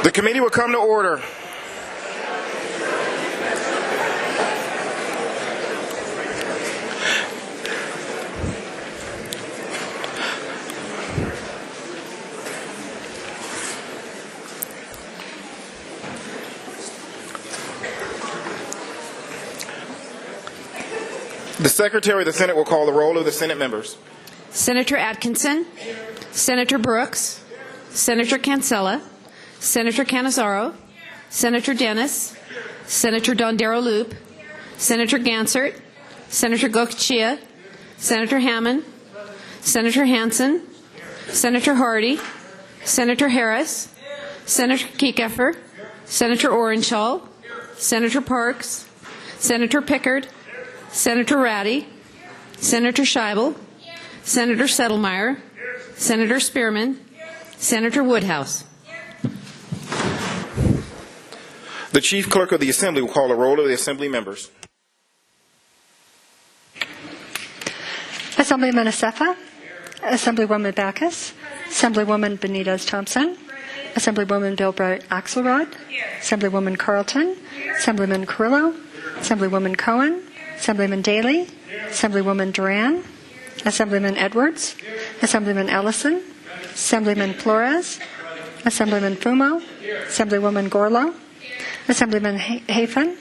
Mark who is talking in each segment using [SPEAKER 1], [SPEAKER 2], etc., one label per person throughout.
[SPEAKER 1] The committee will come to order. The Secretary of the Senate will call the roll of the Senate members.
[SPEAKER 2] Senator Atkinson, Senator Brooks, Senator Cancella, Senator Cannizzaro, Senator Dennis, Senator Dondero Loop, Senator Gansert, Senator Goicoechea, Senator Hammond, Senator Hansen, Senator Hardy, Senator Harris, Senator Kieckeffer, Senator Orenshaw, Senator Parks, Senator Pickard, Senator Ratty, Senator Scheibel, Senator Settlemeyer, Senator Spearman, Senator Woodhouse.
[SPEAKER 1] The Chief Clerk of the Assembly will call the roll of the Assembly members.
[SPEAKER 3] Assemblyman Acefa, Assemblywoman Backus, Assemblywoman Benitez-Thompson, Assemblywoman Bilbright Axelrod, Assemblywoman Carlton, Assemblyman Carrillo, Assemblywoman Cohen, Assemblyman Daly, Assemblywoman Duran, Assemblyman Edwards, Assemblyman Ellison, Assemblyman Flores, Assemblyman Fumo, Assemblywoman Gorlow, Assemblyman Hafen,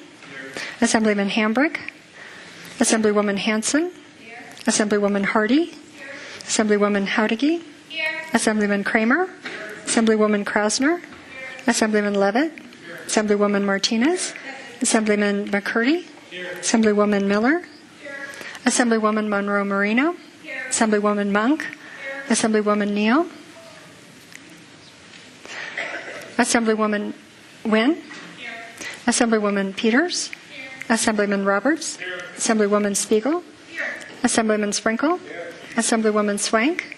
[SPEAKER 3] Assemblyman Hambrick, Assemblywoman Hanson, Assemblywoman Hardy, Assemblywoman Howdigi, Assemblyman Kramer, Assemblywoman Krausner, Assemblyman Levitt, Assemblywoman Martinez, Assemblyman McCurdy, Assemblywoman Miller, Assemblywoman Monroe Marino, Assemblywoman Monk, Assemblywoman Neal, Assemblywoman Wynn, Assemblywoman Peters, Assemblyman Roberts, Assemblywoman Spiegel, Assemblyman Sprinkle, Assemblywoman Swank,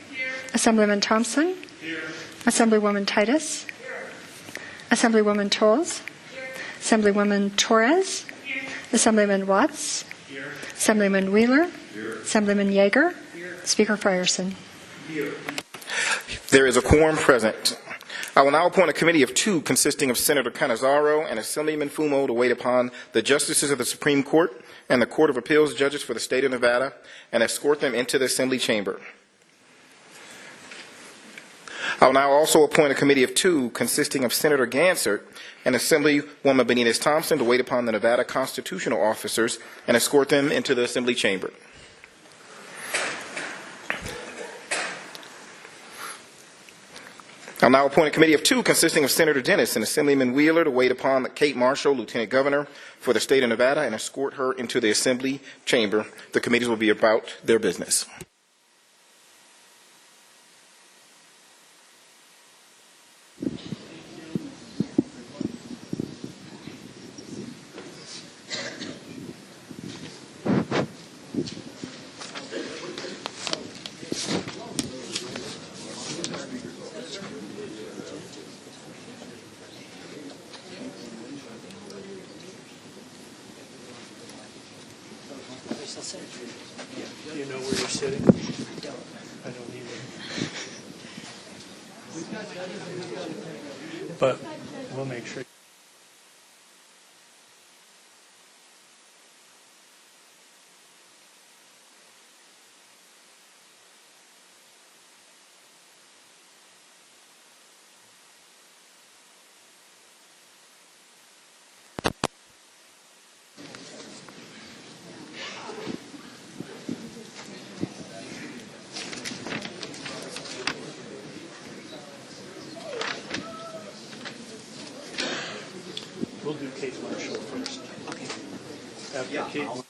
[SPEAKER 3] Assemblyman Thompson, Assemblywoman Titus, Assemblywoman Tolles, Assemblywoman Torres, Assemblyman Watts, Assemblyman Wheeler, Assemblyman Yeager, Speaker Frierson.
[SPEAKER 1] There is a quorum present. I will now appoint a committee of two consisting of Senator Cannizzaro and Assemblyman Fumo to wait upon the justices of the Supreme Court and the Court of Appeals judges for the state of Nevada and escort them into the Assembly chamber. I will now also appoint a committee of two consisting of Senator Gansert and Assemblywoman Benitez-Thompson to wait upon the Nevada constitutional officers and escort them into the Assembly chamber. I'll now appoint a committee of two consisting of Senator Dennis and Assemblyman Wheeler to wait upon Kate Marshall, Lieutenant Governor for the state of Nevada, and escort her into the Assembly chamber. The committees will be about their business.
[SPEAKER 4] Do you know where you're sitting? I don't either. But we'll make sure. We'll do Kate Marshall first. Okay. After Kate.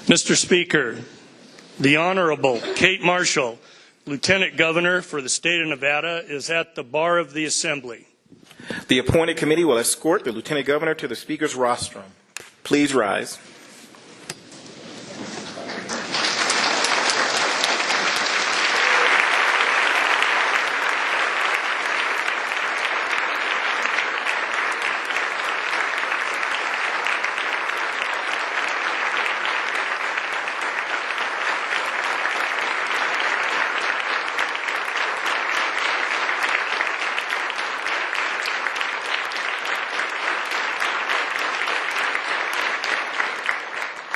[SPEAKER 4] Mr. Speaker, the Honorable Kate Marshall, Lieutenant Governor for the state of Nevada, is at the bar of the Assembly.
[SPEAKER 1] The appointed committee will escort the Lieutenant Governor to the Speaker's rostrum. Please rise.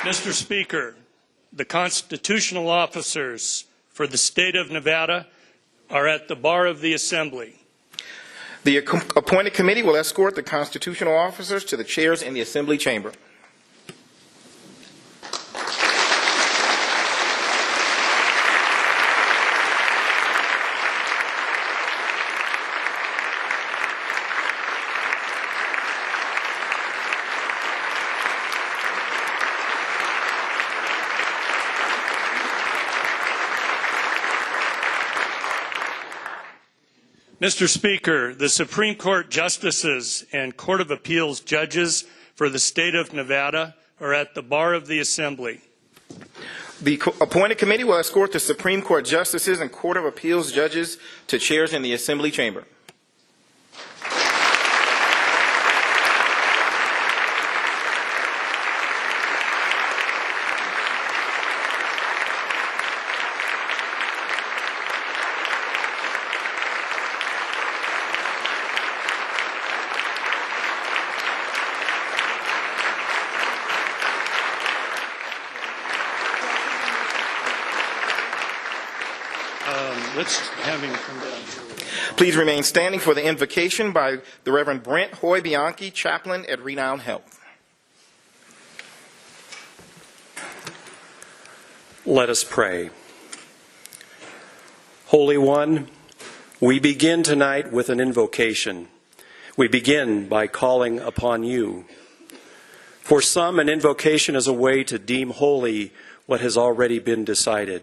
[SPEAKER 4] Mr. Speaker, the constitutional officers for the state of Nevada are at the bar of the Assembly.
[SPEAKER 1] The appointed committee will escort the constitutional officers to the chairs in the Assembly chamber.
[SPEAKER 4] Mr. Speaker, the Supreme Court justices and Court of Appeals judges for the state of Nevada are at the bar of the Assembly.
[SPEAKER 1] The appointed committee will escort the Supreme Court justices and Court of Appeals judges to chairs in the Assembly chamber.
[SPEAKER 4] Let's have him come down.
[SPEAKER 1] Please remain standing for the invocation by the Reverend Brent Hoy Bianchi, chaplain at Renown Health.
[SPEAKER 5] Let us pray. Holy One, we begin tonight with an invocation. We begin by calling upon you. For some, an invocation is a way to deem holy what has already been decided.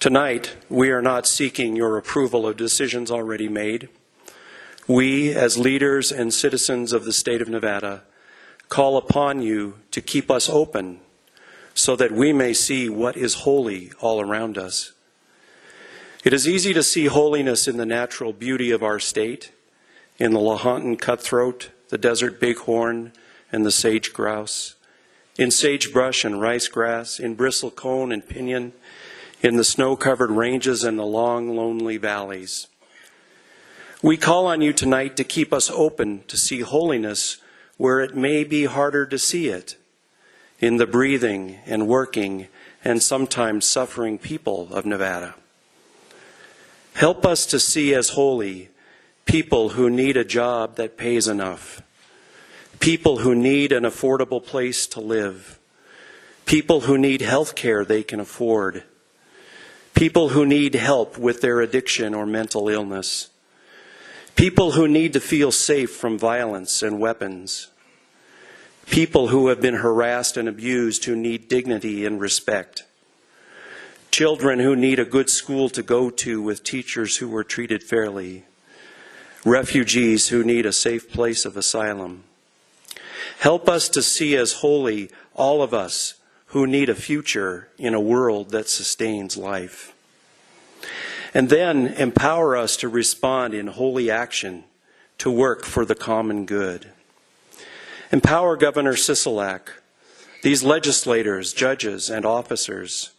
[SPEAKER 5] Tonight, we are not seeking your approval of decisions already made. We, as leaders and citizens of the state of Nevada, call upon you to keep us open so that we may see what is holy all around us. It is easy to see holiness in the natural beauty of our state, in the Lahontan cutthroat, the desert bighorn, and the sage grouse, in sagebrush and rice grass, in bristlecone and pinyon, in the snow-covered ranges and the long, lonely valleys. We call on you tonight to keep us open to see holiness where it may be harder to see it, in the breathing and working and sometimes suffering people of Nevada. Help us to see as holy people who need a job that pays enough, people who need an affordable place to live, people who need health care they can afford, people who need help with their addiction or mental illness, people who need to feel safe from violence and weapons, people who have been harassed and abused who need dignity and respect, children who need a good school to go to with teachers who were treated fairly, refugees who need a safe place of asylum. Help us to see as holy all of us who need a future in a world that sustains life. And then empower us to respond in holy action to work for the common good. Empower Governor Sisolak, these legislators, judges, and officers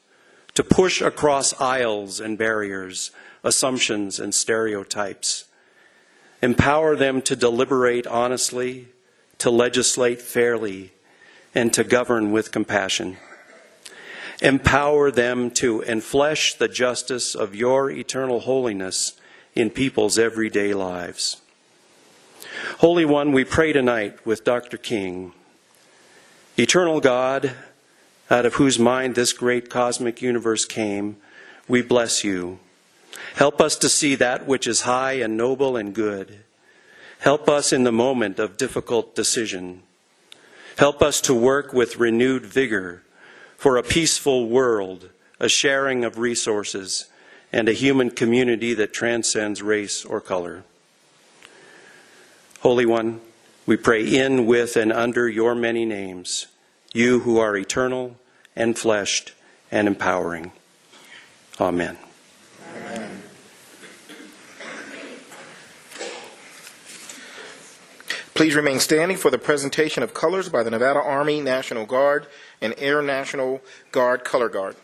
[SPEAKER 5] to push across aisles and barriers, assumptions and stereotypes. Empower them to deliberate honestly, to legislate fairly, and to govern with compassion. Empower them to enflesh the justice of your eternal holiness in people's everyday lives. Holy One, we pray tonight with Dr. King. Eternal God, out of whose mind this great cosmic universe came, we bless you. Help us to see that which is high and noble and good. Help us in the moment of difficult decision. Help us to work with renewed vigor for a peaceful world, a sharing of resources, and a human community that transcends race or color. Holy One, we pray in, with, and under your many names, you who are eternal and fleshed and empowering. Amen.
[SPEAKER 1] Amen. Please remain standing for the presentation of colors by the Nevada Army National Guard and Air National Guard Color Guard.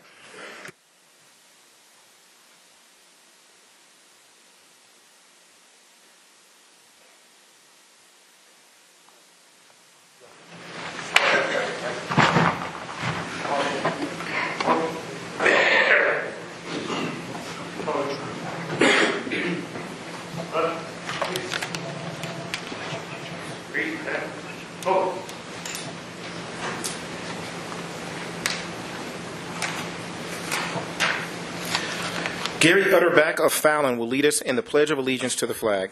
[SPEAKER 1] Gary Utterback of Fallon will lead us in the Pledge of Allegiance to the flag.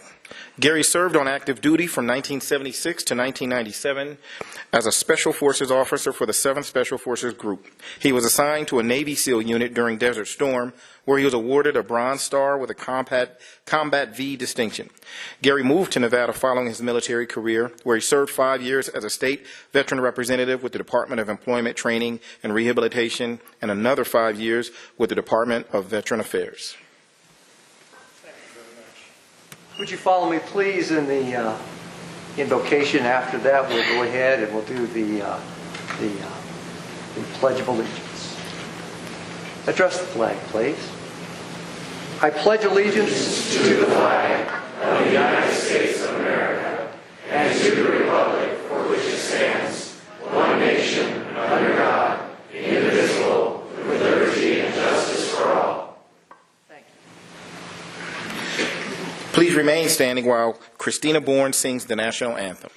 [SPEAKER 1] Gary served on active duty from 1976 to 1997 as a Special Forces officer for the 7th Special Forces Group. He was assigned to a Navy SEAL unit during Desert Storm, where he was awarded a Bronze Star with a Combat V distinction. Gary moved to Nevada following his military career, where he served 5 years as a state veteran representative with the Department of Employment, Training, and Rehabilitation, and another 5 years with the Department of Veteran Affairs.
[SPEAKER 6] Would you follow me, please, in the invocation? After that, we'll go ahead and we'll do the Pledge of Allegiance. Address the flag, please. I pledge allegiance to the flag of the United States of America and to the republic for which it stands, one nation, under God, indivisible, with liberty and justice for all. Thank you.
[SPEAKER 1] Please remain standing while Christina Bourne sings the national anthem.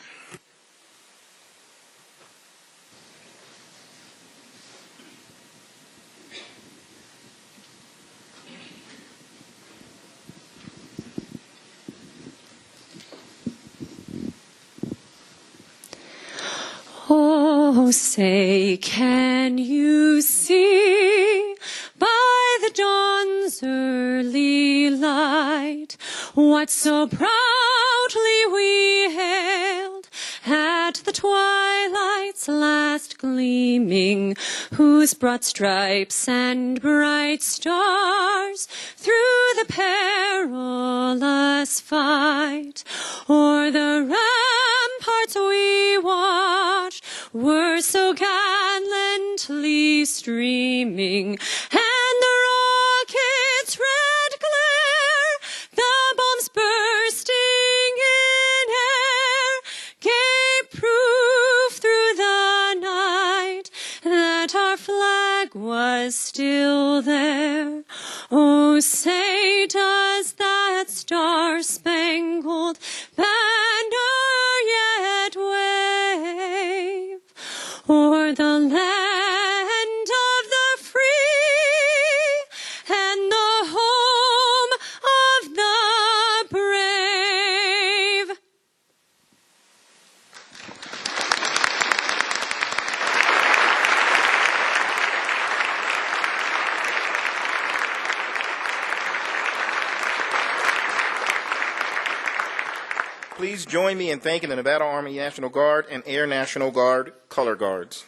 [SPEAKER 7] Oh, say, can you see by the dawn's early light what so proudly we hailed at the twilight's last gleaming, whose broad stripes and bright stars through the perilous fight o'er the ramparts we watched were so gallantly streaming, and the rocket's red glare, the bombs bursting in air, gave proof through the night that our flag was still there. Oh, say, does that star-spangled banner yet wave o'er the land of the free and the home of the brave?
[SPEAKER 1] Please join me in thanking the Nevada Army National Guard and Air National Guard Color Guards.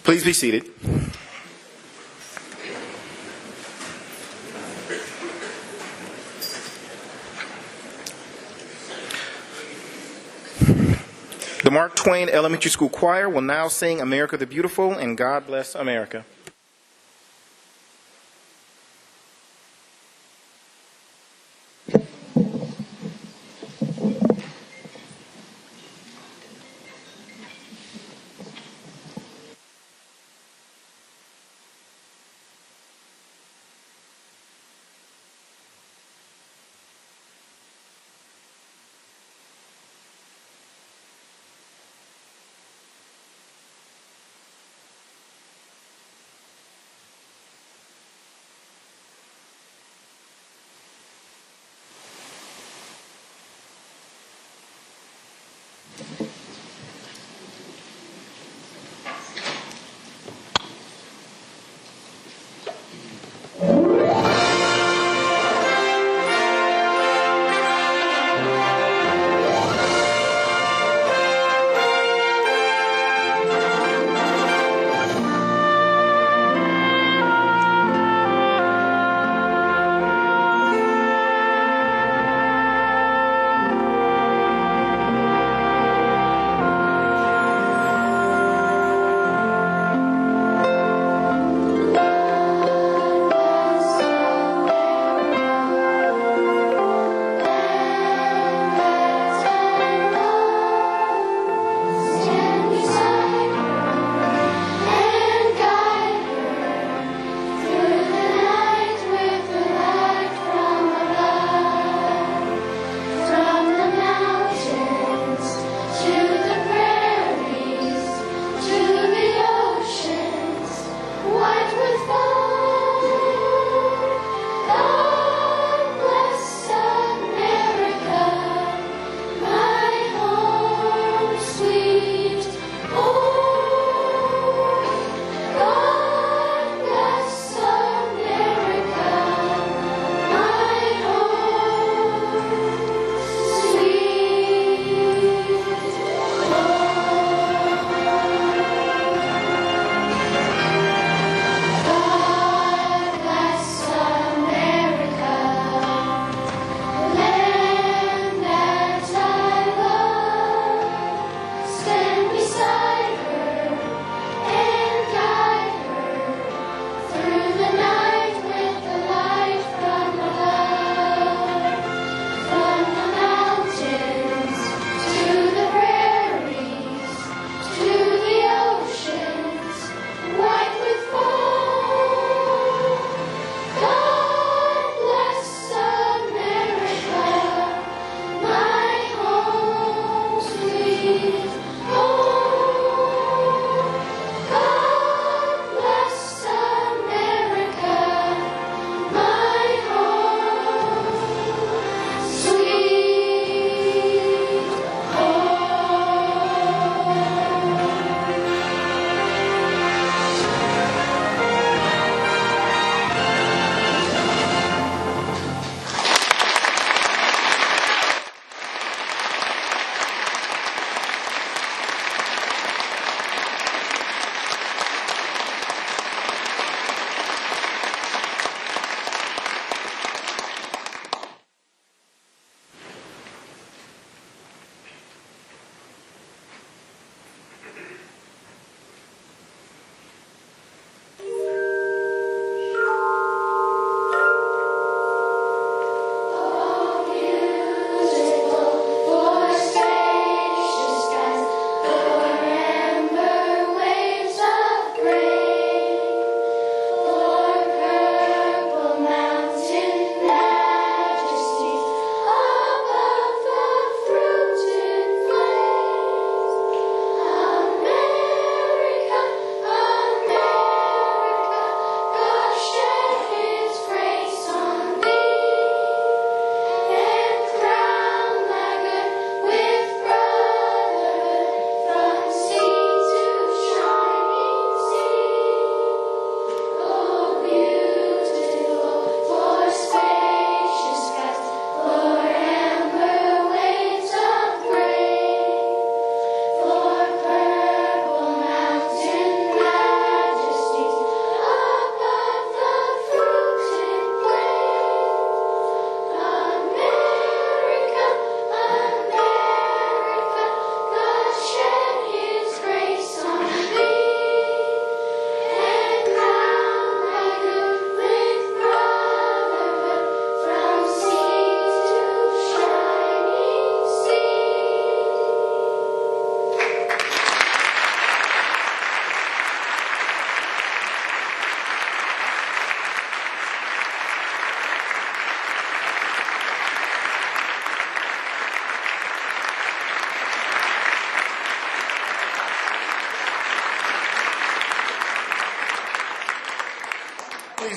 [SPEAKER 1] Please be seated. The Mark Twain Elementary School Choir will now sing America the Beautiful and God Bless America.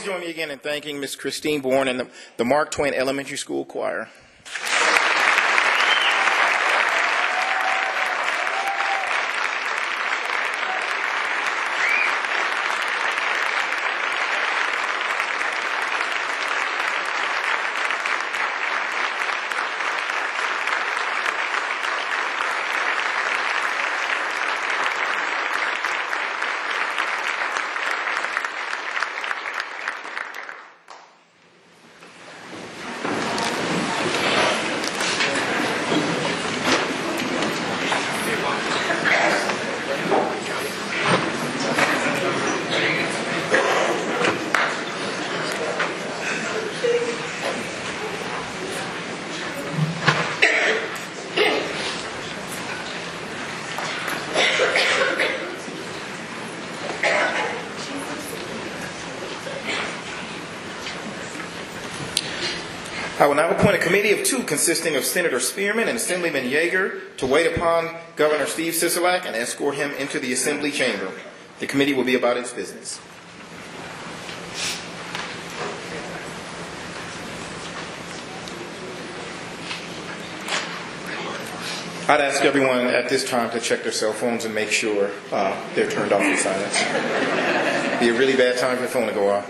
[SPEAKER 1] please join me again in thanking Ms. Christine Bourne and the Mark Twain Elementary School Choir. I will now appoint a committee of 2 consisting of Senator Spearman and Assemblyman Yeager to wait upon Governor Steve Sisolak and escort him into the Assembly chamber. The committee will be about its business. I'd ask everyone at this time to check their cell phones and make sure they're turned off in silence. It'd be a really bad time for the phone to go off.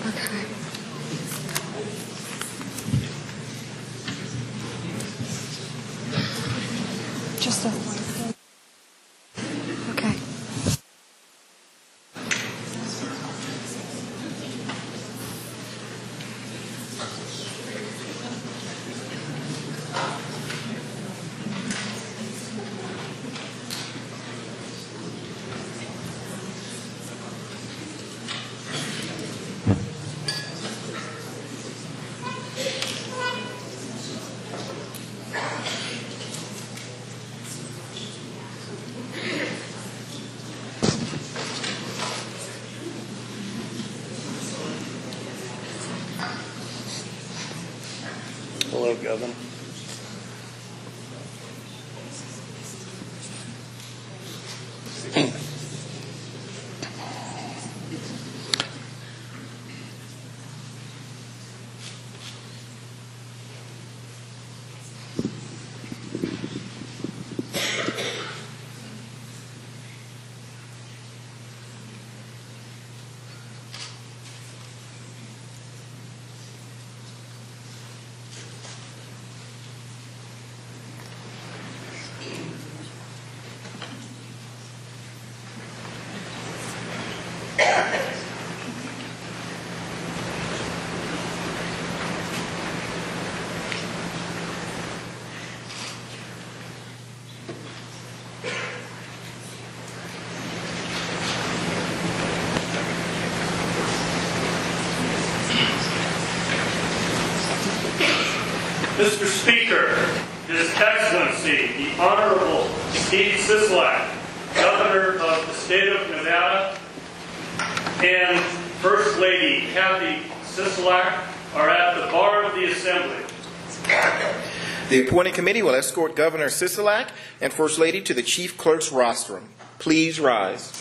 [SPEAKER 3] Okay. Just a. Okay.
[SPEAKER 4] Hello, Governor. Mr. Speaker, His Excellency, the Honorable Steve Sisolak, Governor of the State of Nevada, and First Lady Kathy Sisolak are at the bar of the Assembly.
[SPEAKER 1] The appointing committee will escort Governor Sisolak and First Lady to the Chief Clerk's rostrum. Please rise.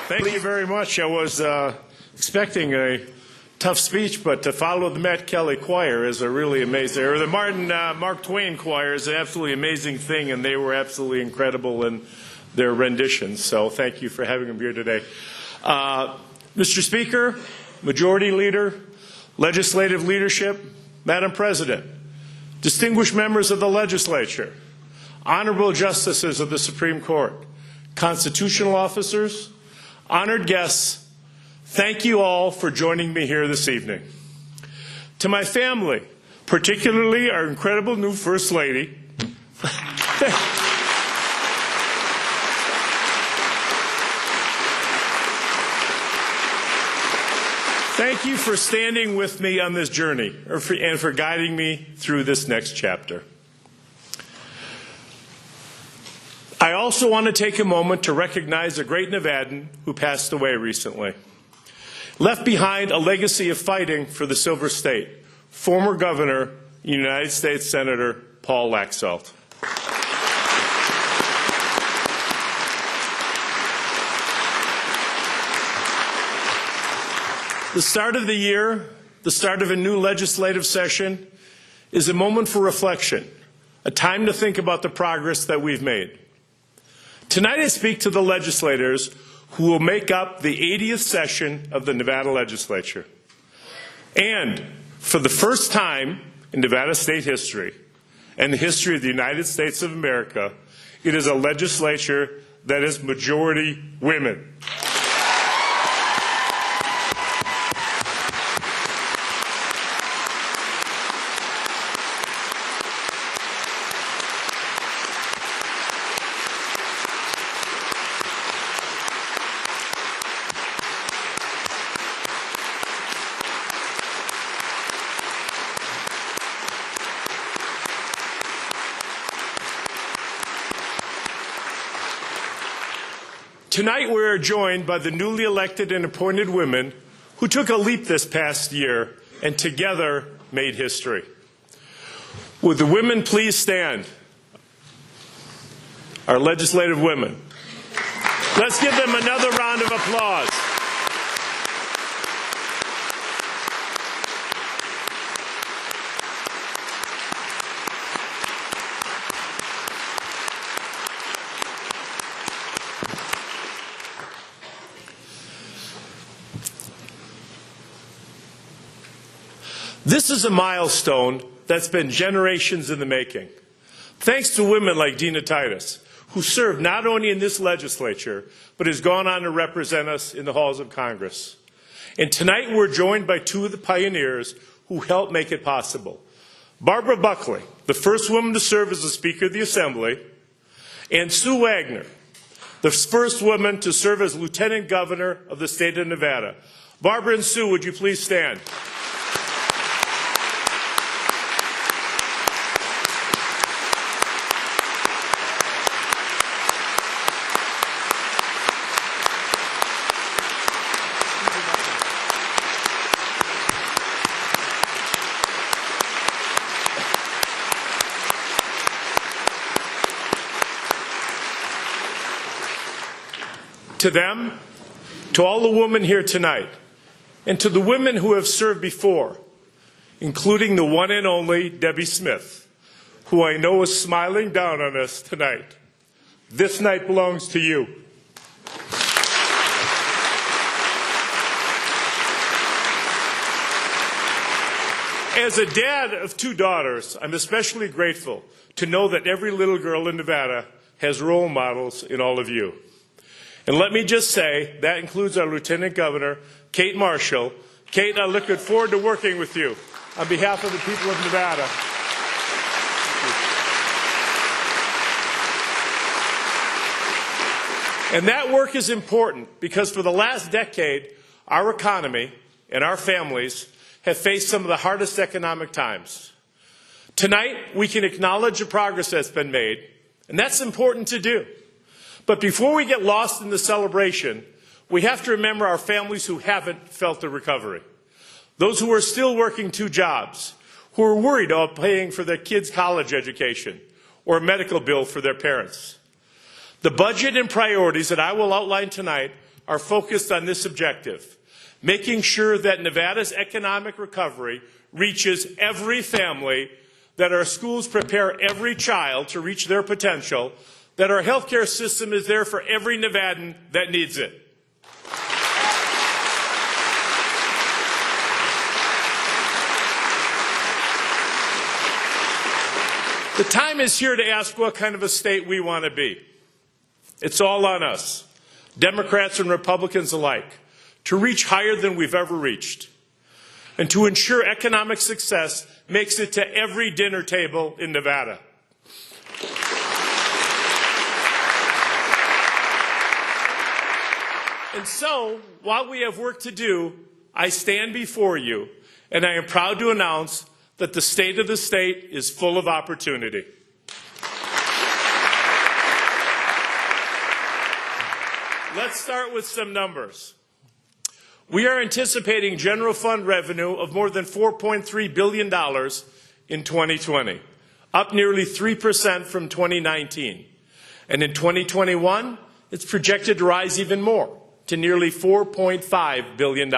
[SPEAKER 8] Thank you very much. I was expecting a tough speech, but to follow the Matt Kelly Choir is a really amazing, or the Mark Twain Choir is an absolutely amazing thing, and they were absolutely incredible in their renditions. So thank you for having them here today. Mr. Speaker, Majority Leader, Legislative Leadership, Madam President, distinguished members of the Legislature, honorable justices of the Supreme Court, constitutional officers, honored guests, thank you all for joining me here this evening. To my family, particularly our incredible new First Lady, thank you for standing with me on this journey and for guiding me through this next chapter. I also want to take a moment to recognize a great Nevadan who passed away recently. Left behind a legacy of fighting for the Silver State, former Governor, United States Senator Paul Laxalt. The start of the year, the start of a new legislative session, is a moment for reflection, a time to think about the progress that we've made. Tonight I speak to the legislators who will make up the 80th session of the Nevada Legislature. And for the first time in Nevada state history and the history of the United States of America, it is a legislature that is majority women. Tonight we are joined by the newly elected and appointed women who took a leap this past year and together made history. Would the women please stand? Our legislative women. Let's give them another round of applause. This is a milestone that's been generations in the making. Thanks to women like Dina Titus, who served not only in this legislature, but has gone on to represent us in the halls of Congress. And tonight we're joined by two of the pioneers who helped make it possible. Barbara Buckley, the first woman to serve as the Speaker of the Assembly, and Sue Wagner, the first woman to serve as Lieutenant Governor of the state of Nevada. Barbara and Sue, would you please stand? To them, to all the women here tonight, and to the women who have served before, including the one and only Debbie Smith, who I know is smiling down on us tonight. This night belongs to you. As a dad of two daughters, I'm especially grateful to know that every little girl in Nevada has role models in all of you. And let me just say, that includes our Lieutenant Governor, Kate Marshall. Kate, I look forward to working with you on behalf of the people of Nevada. And that work is important because for the last decade, our economy and our families have faced some of the hardest economic times. Tonight, we can acknowledge the progress that's been made, and that's important to do. But before we get lost in the celebration, we have to remember our families who haven't felt the recovery. Those who are still working two jobs, who are worried about paying for their kids' college education or a medical bill for their parents. The budget and priorities that I will outline tonight are focused on this objective, making sure that Nevada's economic recovery reaches every family, that our schools prepare every child to reach their potential, that our healthcare system is there for every Nevadan that needs it. The time is here to ask what kind of a state we want to be. It's all on us, Democrats and Republicans alike, to reach higher than we've ever reached, and to ensure economic success makes it to every dinner table in Nevada. And so, while we have work to do, I stand before you, and I am proud to announce that the state of the state is full of opportunity. Let's start with some numbers. We are anticipating general fund revenue of more than $4.3 billion in 2020, up nearly 3% from 2019. And in 2021, it's projected to rise even more, to nearly $4.5 billion.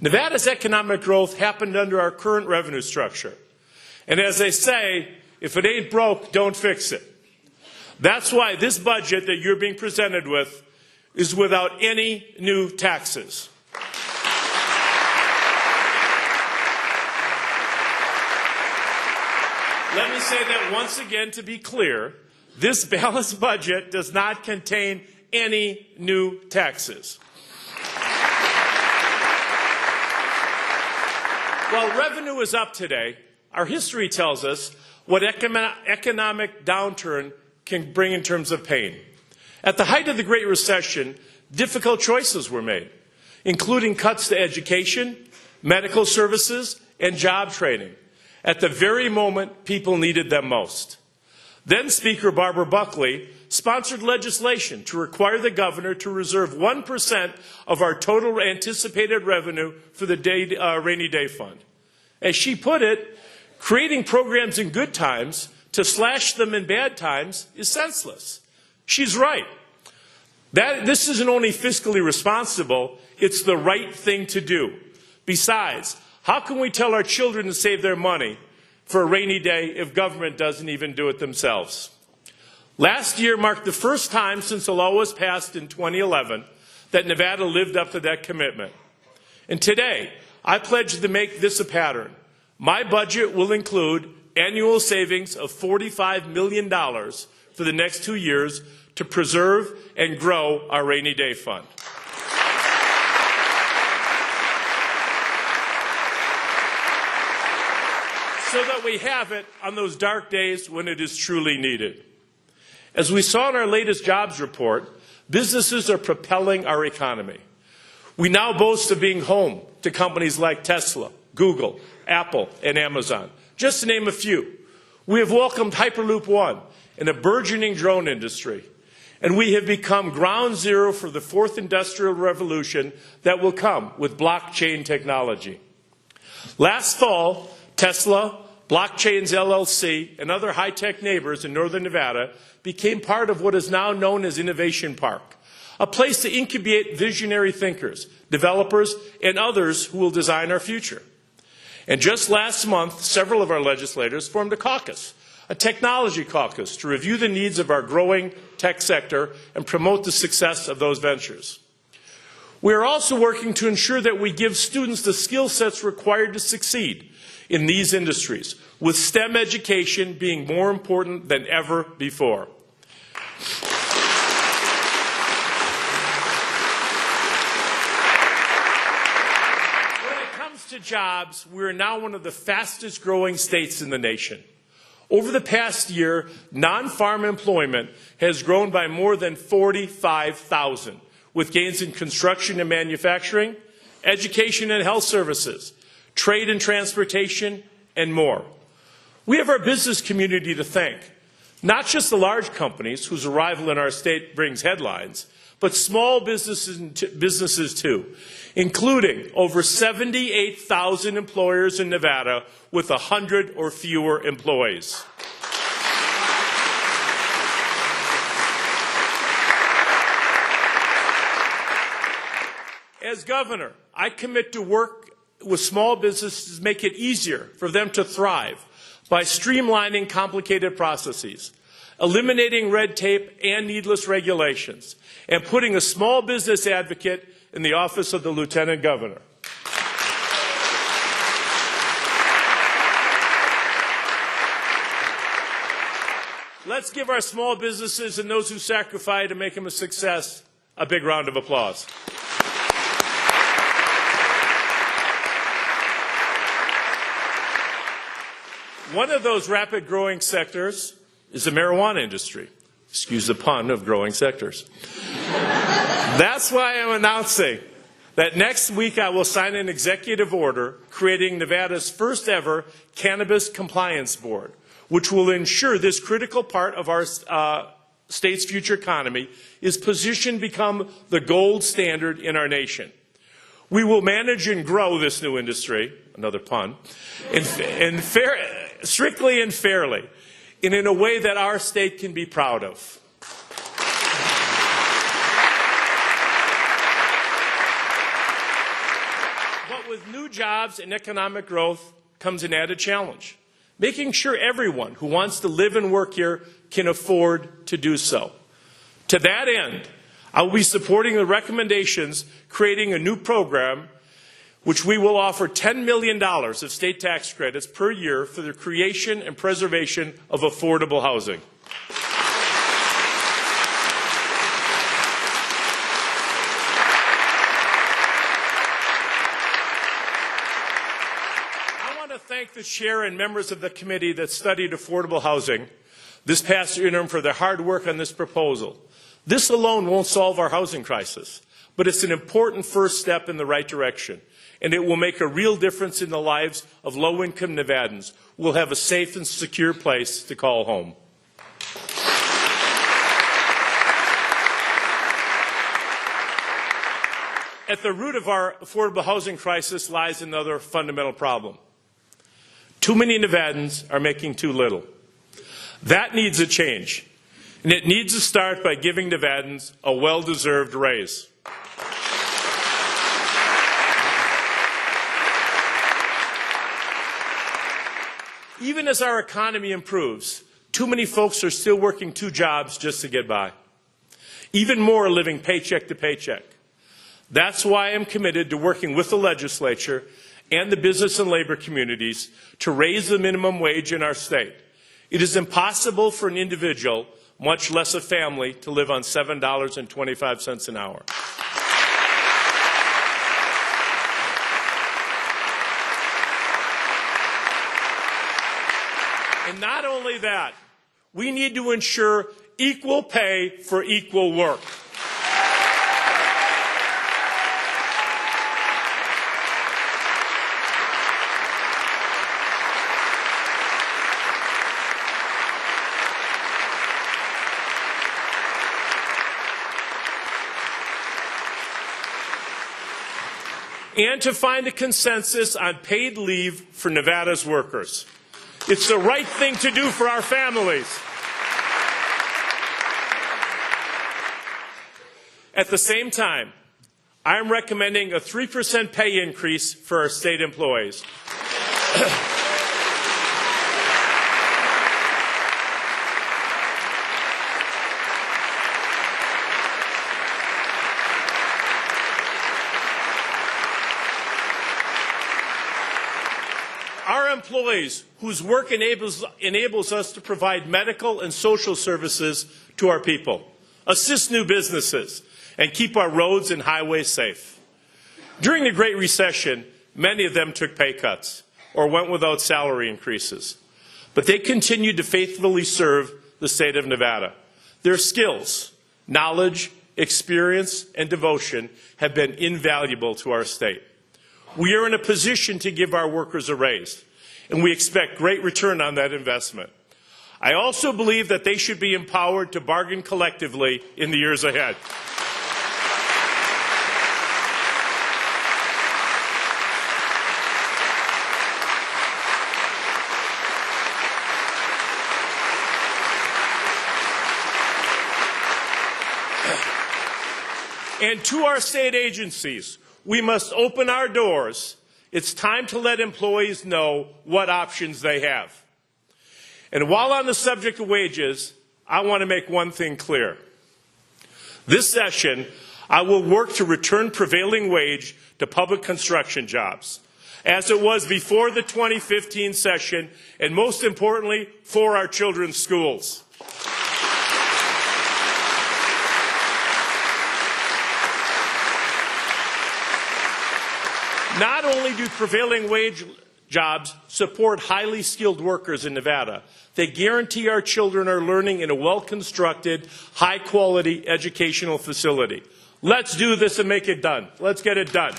[SPEAKER 8] Nevada's economic growth happened under our current revenue structure. And as they say, if it ain't broke, don't fix it. That's why this budget that you're being presented with is without any new taxes. Let me say that once again to be clear, this balanced budget does not contain any new taxes. While revenue is up today, our history tells us what economic downturn can bring in terms of pain. At the height of the Great Recession, difficult choices were made, including cuts to education, medical services, and job training, at the very moment people needed them most. Then Speaker Barbara Buckley sponsored legislation to require the governor to reserve 1% of our total anticipated revenue for the rainy day fund. As she put it, creating programs in good times to slash them in bad times is senseless. She's right. This isn't only fiscally responsible, it's the right thing to do. Besides, how can we tell our children to save their money for a rainy day if government doesn't even do it themselves? Last year marked the first time since the law was passed in 2011 that Nevada lived up to that commitment. And today, I pledge to make this a pattern. My budget will include annual savings of $45 million for the next 2 years to preserve and grow our rainy day fund. So that we have it on those dark days when it is truly needed. As we saw in our latest jobs report, businesses are propelling our economy. We now boast of being home to companies like Tesla, Google, Apple, and Amazon, just to name a few. We have welcomed Hyperloop One and a burgeoning drone industry. And we have become ground zero for the fourth industrial revolution that will come with blockchain technology. Last fall, Tesla, Blockchains LLC, and other high-tech neighbors in northern Nevada became part of what is now known as Innovation Park, a place to incubate visionary thinkers, developers, and others who will design our future. And just last month, several of our legislators formed a caucus, a technology caucus, to review the needs of our growing tech sector and promote the success of those ventures. We are also working to ensure that we give students the skill sets required to succeed in these industries, with STEM education being more important than ever before. When it comes to jobs, we are now one of the fastest growing states in the nation. Over the past year, non-farm employment has grown by more than 45,000, with gains in construction and manufacturing, education and health services, trade and transportation, and more. We have our business community to thank, not just the large companies whose arrival in our state brings headlines, but small businesses too, including over 78,000 employers in Nevada with 100 or fewer employees. As governor, I commit to work with small businesses to make it easier for them to thrive by streamlining complicated processes, eliminating red tape and needless regulations, and putting a small business advocate in the office of the Lieutenant Governor. Let's give our small businesses and those who sacrifice to make them a success a big round of applause. One of those rapid growing sectors is the marijuana industry. Excuse the pun of growing sectors. That's why I'm announcing that next week I will sign an executive order creating Nevada's first ever Cannabis Compliance Board, which will ensure this critical part of our state's future economy is positioned to become the gold standard in our nation. We will manage and grow this new industry, another pun, strictly and fairly, and in a way that our state can be proud of. But with new jobs and economic growth comes an added challenge, making sure everyone who wants to live and work here can afford to do so. To that end, I will be supporting the recommendations creating a new program which we will offer $10 million of state tax credits per year for the creation and preservation of affordable housing. I want to thank the chair and members of the committee that studied affordable housing this past interim for their hard work on this proposal. This alone won't solve our housing crisis, but it's an important first step in the right direction, and it will make a real difference in the lives of low-income Nevadans who will have a safe and secure place to call home. At the root of our affordable housing crisis lies another fundamental problem. Too many Nevadans are making too little. That needs a change, and it needs to start by giving Nevadans a well-deserved raise. Even as our economy improves, too many folks are still working 2 jobs just to get by. Even more are living paycheck to paycheck. That's why I'm committed to working with the legislature and the business and labor communities to raise the minimum wage in our state. It is impossible for an individual, much less a family, to live on $7.25 an hour. And not only that, we need to ensure equal pay for equal work. And to find a consensus on paid leave for Nevada's workers. It's the right thing to do for our families. At the same time, I am recommending a 3% pay increase for our state employees. Our employees, whose work enables us to provide medical and social services to our people, assist new businesses, and keep our roads and highways safe. During the Great Recession, many of them took pay cuts or went without salary increases, but they continued to faithfully serve the state of Nevada. Their skills, knowledge, experience, and devotion have been invaluable to our state. We are in a position to give our workers a raise, and we expect great return on that investment. I also believe that they should be empowered to bargain collectively in the years ahead. And to our state agencies, we must open our doors. It's time to let employees know what options they have. And while on the subject of wages, I want to make one thing clear. This session, I will work to return prevailing wage to public construction jobs, as it was before the 2015 session, and most importantly, for our children's schools. Not only do prevailing wage jobs support highly skilled workers in Nevada, they guarantee our children are learning in a well-constructed, high-quality educational facility. Let's do this and make it done. Let's get it done.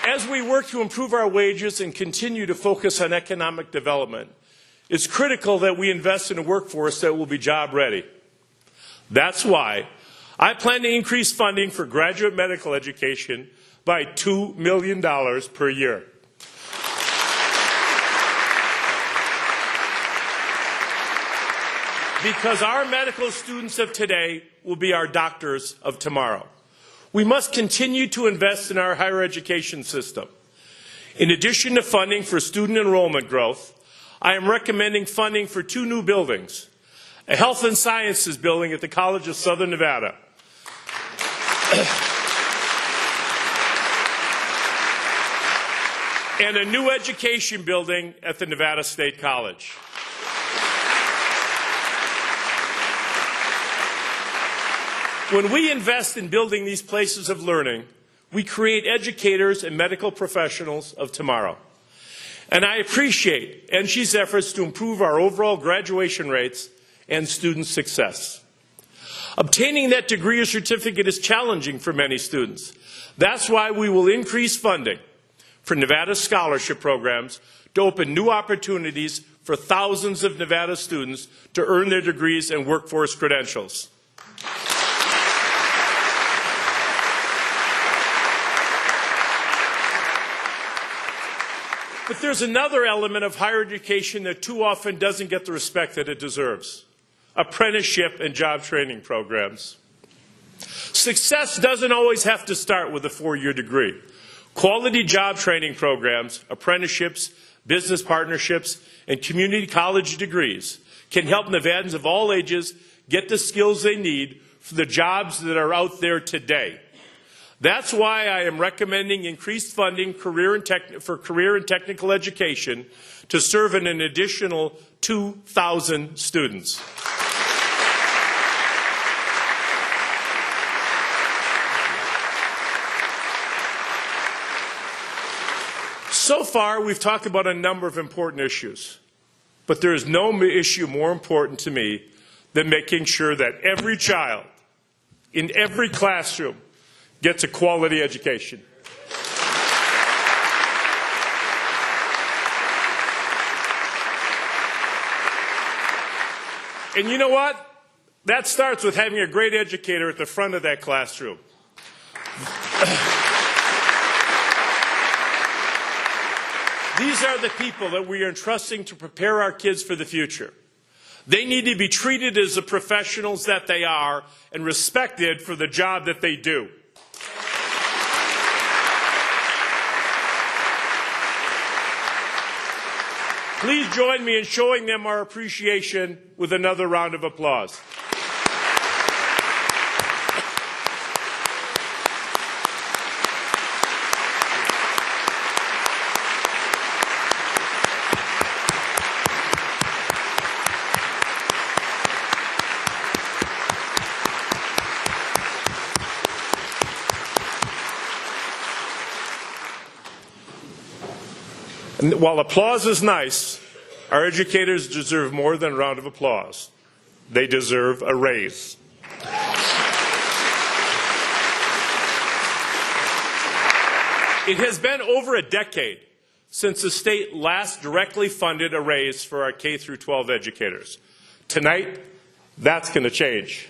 [SPEAKER 8] As we work to improve our wages and continue to focus on economic development, it's critical that we invest in a workforce that will be job ready. That's why I plan to increase funding for graduate medical education by $2 million per year. Because our medical students of today will be our doctors of tomorrow. We must continue to invest in our higher education system. In addition to funding for student enrollment growth, I am recommending funding for 2 new buildings: a health and sciences building at the College of Southern Nevada, and a new education building at the Nevada State College. When we invest in building these places of learning, we create educators and medical professionals of tomorrow. And I appreciate NSHE's efforts to improve our overall graduation rates and student success. Obtaining that degree or certificate is challenging for many students. That's why we will increase funding for Nevada scholarship programs to open new opportunities for thousands of Nevada students to earn their degrees and workforce credentials. But there's another element of higher education that too often doesn't get the respect that it deserves: apprenticeship and job training programs. Success doesn't always have to start with a 4-year degree. Quality job training programs, apprenticeships, business partnerships, and community college degrees can help Nevadans of all ages get the skills they need for the jobs that are out there today. That's why I am recommending increased funding for career and technical education to serve an additional 2,000 students. So far, we've talked about a number of important issues, but there is no issue more important to me than making sure that every child in every classroom gets a quality education. And you know what? That starts with having a great educator at the front of that classroom. These are the people that we are entrusting to prepare our kids for the future. They need to be treated as the professionals that they are and respected for the job that they do. Please join me in showing them our appreciation with another round of applause. And while applause is nice, our educators deserve more than a round of applause. They deserve a raise. It has been over a decade since the state last directly funded a raise for our K through 12 educators. Tonight, that's going to change.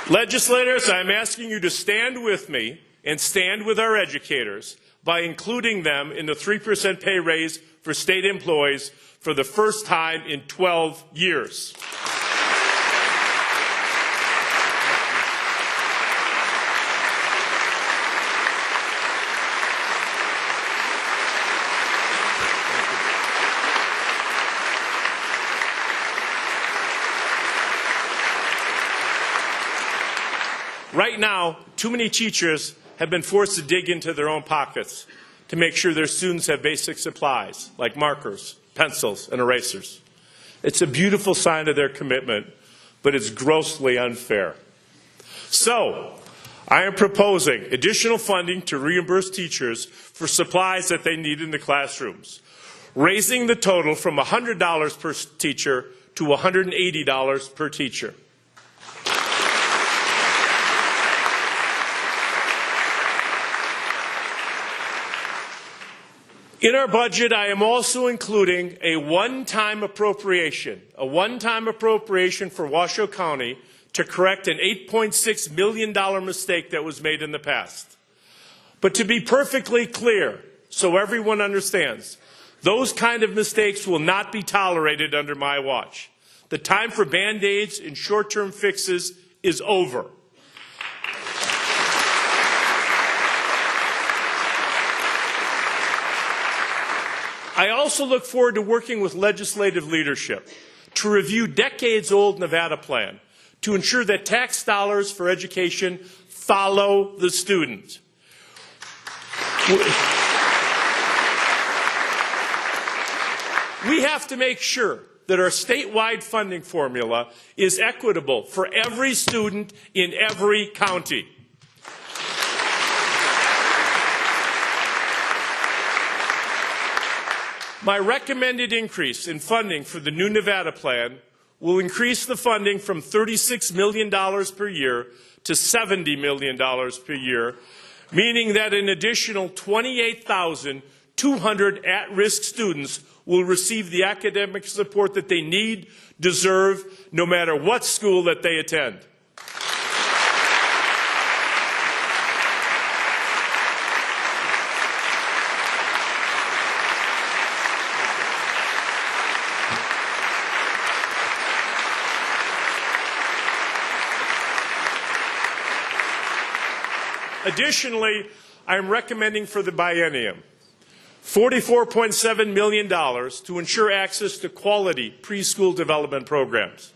[SPEAKER 8] Legislators, I'm asking you to stand with me and stand with our educators. by including them in the 3% pay raise for state employees for the first time in 12 years. Right now, too many teachers have been forced to dig into their own pockets to make sure their students have basic supplies like markers, pencils, and erasers. It's a beautiful sign of their commitment, but it's grossly unfair. So, I am proposing additional funding to reimburse teachers for supplies that they need in the classrooms, raising the total from $100 per teacher to $180 per teacher. In our budget, I am also including a one-time appropriation for Washoe County to correct an $8.6 million mistake that was made in the past. But to be perfectly clear, so everyone understands, those kind of mistakes will not be tolerated under my watch. The time for Band-Aids and short-term fixes is over. I also look forward to working with legislative leadership to review decades-old Nevada plan to ensure that tax dollars for education follow the student. We have to make sure that our statewide funding formula is equitable for every student in every county. My recommended increase in funding for the new Nevada plan will increase the funding from $36 million per year to $70 million per year, meaning that an additional 28,200 at-risk students will receive the academic support that they need, deserve, no matter what school that they attend. Additionally, I am recommending for the biennium $44.7 million to ensure access to quality preschool development programs,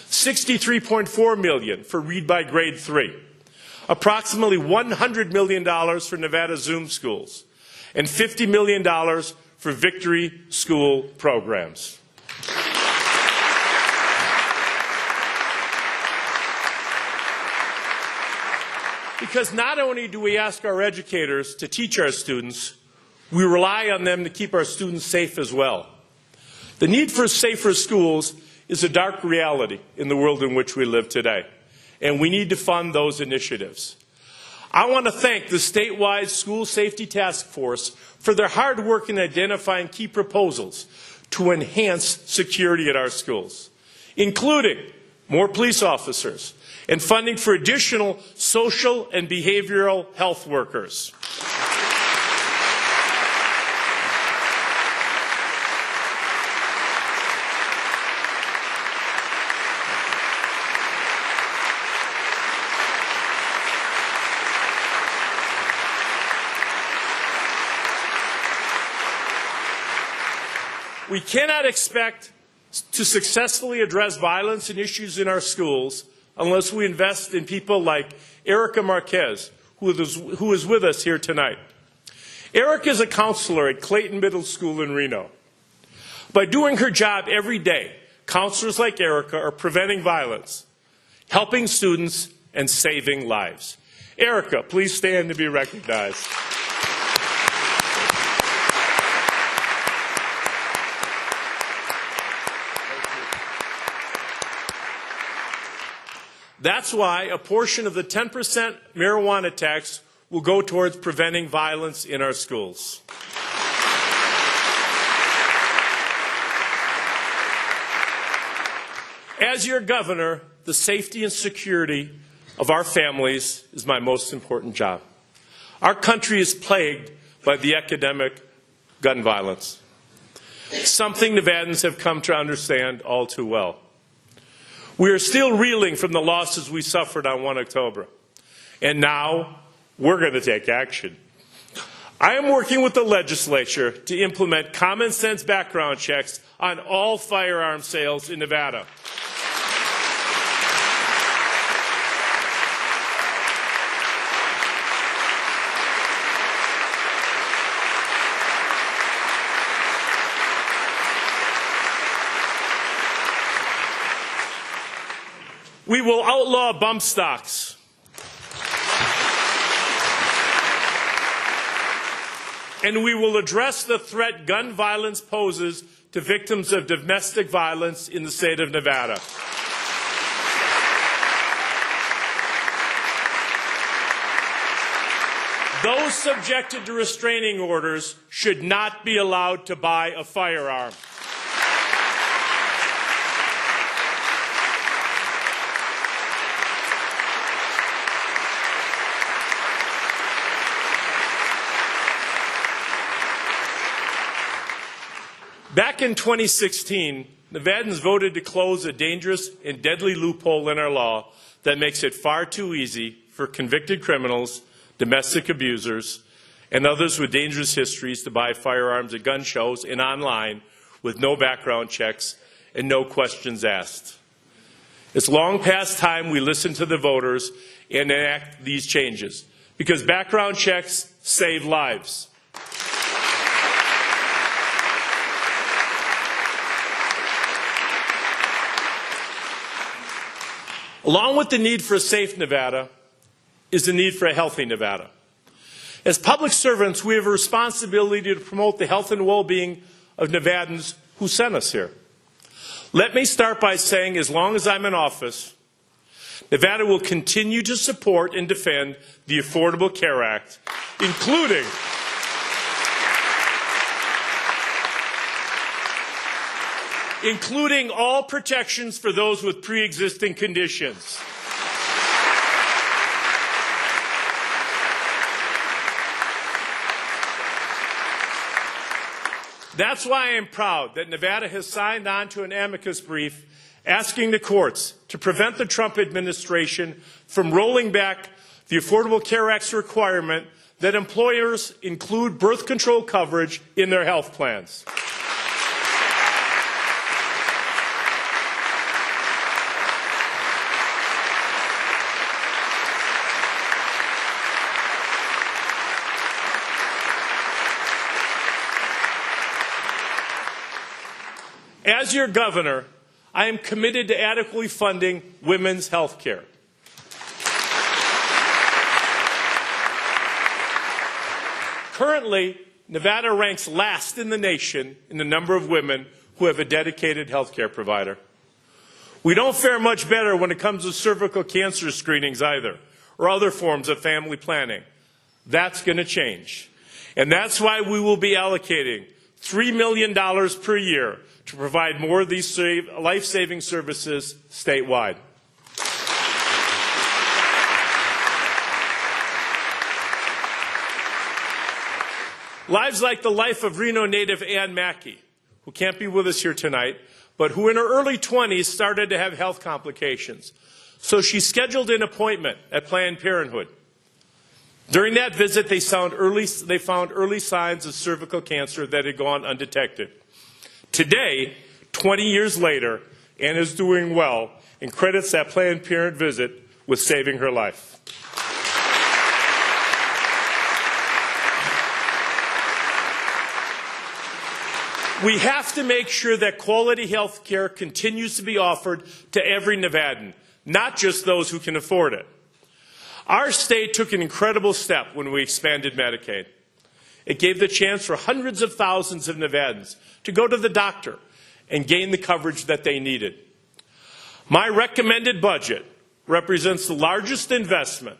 [SPEAKER 8] $63.4 million for Read by Grade 3, approximately $100 million for Nevada Zoom schools, and $50 million for Victory School programs. Because not only do we ask our educators to teach our students, we rely on them to keep our students safe as well. The need for safer schools is a dark reality in the world in which we live today, and we need to fund those initiatives. I want to thank the statewide School Safety Task Force for their hard work in identifying key proposals to enhance security at our schools, including more police officers and funding for additional social and behavioral health workers. We cannot expect to successfully address violence and issues in our schools unless we invest in people like Erica Marquez, who is with us here tonight. Erica is a counselor at Clayton Middle School in Reno. By doing her job every day, counselors like Erica are preventing violence, helping students, and saving lives. Erica, please stand to be recognized. That's why a portion of the 10% marijuana tax will go towards preventing violence in our schools. As your governor, the safety and security of our families is my most important job. Our country is plagued by the epidemic gun violence. Something Nevadans have come to understand all too well. We are still reeling from the losses we suffered on 1 October. And now we're going to take action. I am working with the legislature to implement common sense background checks on all firearm sales in Nevada. We will outlaw bump stocks. And we will address the threat gun violence poses to victims of domestic violence in the state of Nevada. Those subjected to restraining orders should not be allowed to buy a firearm. Back in 2016, Nevadans voted to close a dangerous and deadly loophole in our law that makes it far too easy for convicted criminals, domestic abusers, and others with dangerous histories to buy firearms at gun shows and online with no background checks and no questions asked. It's long past time we listen to the voters and enact these changes, because background checks save lives. Along with the need for a safe Nevada is the need for a healthy Nevada. As public servants, we have a responsibility to promote the health and well-being of Nevadans who sent us here. Let me start by saying, as long as I'm in office, Nevada will continue to support and defend the Affordable Care Act, including all protections for those with pre-existing conditions. That's why I am proud that Nevada has signed on to an amicus brief asking the courts to prevent the Trump administration from rolling back the Affordable Care Act's requirement that employers include birth control coverage in their health plans. As your governor, I am committed to adequately funding women's health care. Currently, Nevada ranks last in the nation in the number of women who have a dedicated health care provider. We don't fare much better when it comes to cervical cancer screenings either, or other forms of family planning. That's going to change. And that's why we will be allocating $3 million per year to provide more of these life-saving services statewide. Lives like the life of Reno native Ann Mackey, who can't be with us here tonight, but who in her early 20s started to have health complications. So she scheduled an appointment at Planned Parenthood. During that visit, they found early signs of cervical cancer that had gone undetected. Today, 20 years later, Ann is doing well and credits that Planned Parenthood visit with saving her life. We have to make sure that quality health care continues to be offered to every Nevadan, not just those who can afford it. Our state took an incredible step when we expanded Medicaid. It gave the chance for hundreds of thousands of Nevadans to go to the doctor and gain the coverage that they needed. My recommended budget represents the largest investment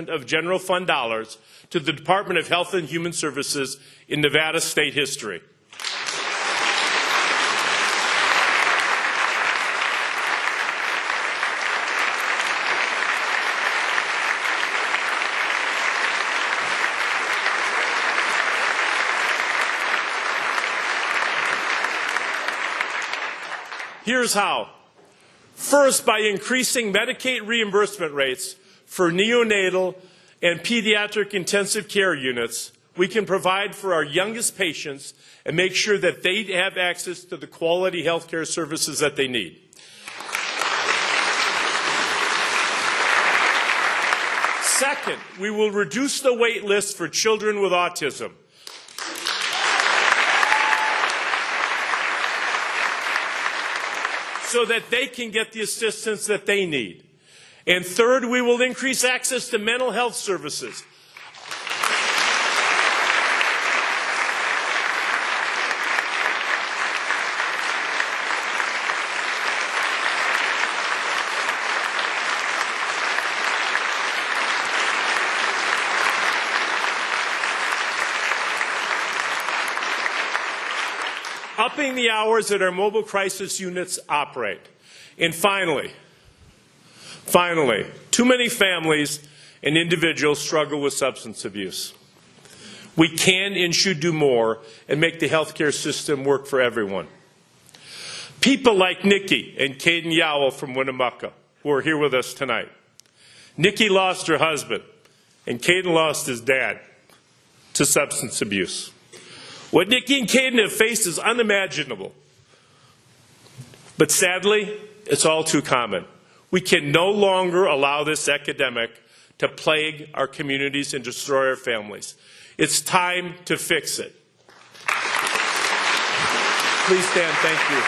[SPEAKER 8] of general fund dollars to the Department of Health and Human Services in Nevada state history. Here's how. First, by increasing Medicaid reimbursement rates for neonatal and pediatric intensive care units, we can provide for our youngest patients and make sure that they have access to the quality health care services that they need. Second, we will reduce the wait list for children with autism. So that they can get the assistance that they need. And third, we will increase access to mental health services. Upping the hours that our mobile crisis units operate. And finally, too many families and individuals struggle with substance abuse. We can and should do more and make the healthcare system work for everyone. People like Nikki and Caden Yowell from Winnemucca, who are here with us tonight. Nikki lost her husband, and Caden lost his dad to substance abuse. What Nikki and Caden have faced is unimaginable. But sadly, it's all too common. We can no longer allow this epidemic to plague our communities and destroy our families. It's time to fix it. Please stand. Thank you.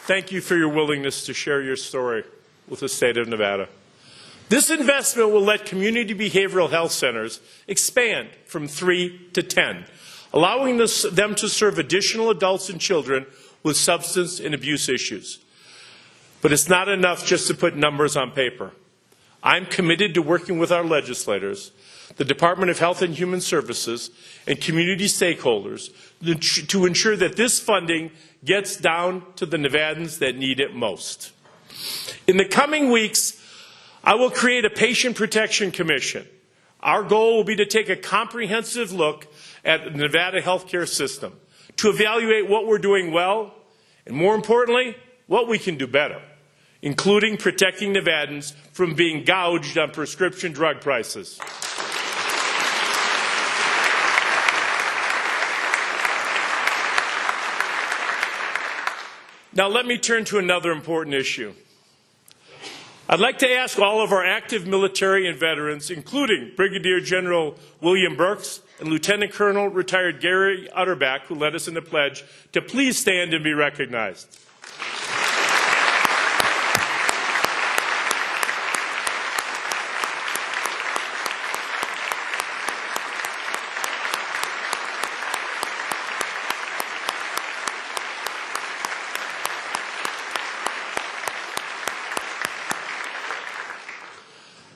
[SPEAKER 8] Thank you for your willingness to share your story with the state of Nevada. This investment will let community behavioral health centers expand from 3 to 10, allowing them to serve additional adults and children with substance and abuse issues. But it's not enough just to put numbers on paper. I'm committed to working with our legislators, the Department of Health and Human Services, and community stakeholders to ensure that this funding gets down to the Nevadans that need it most. In the coming weeks, I will create a Patient Protection Commission. Our goal will be to take a comprehensive look at the Nevada healthcare system, to evaluate what we're doing well, and more importantly, what we can do better, including protecting Nevadans from being gouged on prescription drug prices. Now let me turn to another important issue. I'd like to ask all of our active military and veterans, including Brigadier General William Burks and Lieutenant Colonel retired Gary Utterback, who led us in the pledge, to please stand and be recognized.